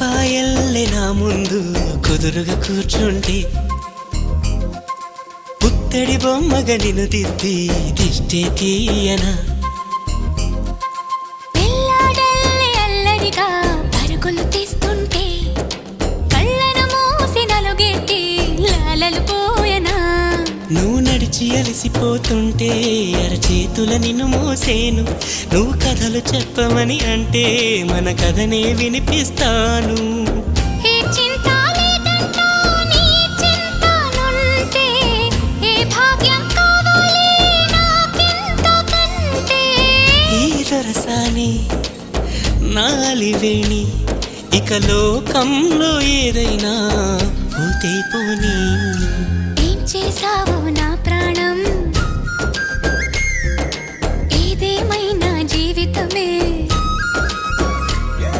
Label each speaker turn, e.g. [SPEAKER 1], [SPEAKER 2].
[SPEAKER 1] పాపాయల్లే నా ముందు కుదురుగా కూర్చుంటే పుత్తడి బొమ్మగా నిన్ను దిద్ది దిష్టే తీయనా
[SPEAKER 2] పిల్లాడల్లే అల్లడిగా పరుగులు తీస్తుంటే కళ్ళను మూసి నలుగెట్టి లాలలు పోయనా
[SPEAKER 1] నువ్వు నడిచి అలసిపోతుంటే అరచేతుల నిన్ను మోసేను నువ్వు కథలు చెప్పమని అంటే మన కథనే వినిపిస్తాను
[SPEAKER 2] ఏ చింత లేదంటూ నీ చింతనుంటే ఏ భాగ్యం కావాలి నాకింతకంటే
[SPEAKER 1] ఈ దొరసాని నాలివేణి ఇక లోకంలో ఏదైనా పోతే పోనీ
[SPEAKER 2] ఏం చేసావు నా ప్రాణం ఏదేమైనా జీవితమే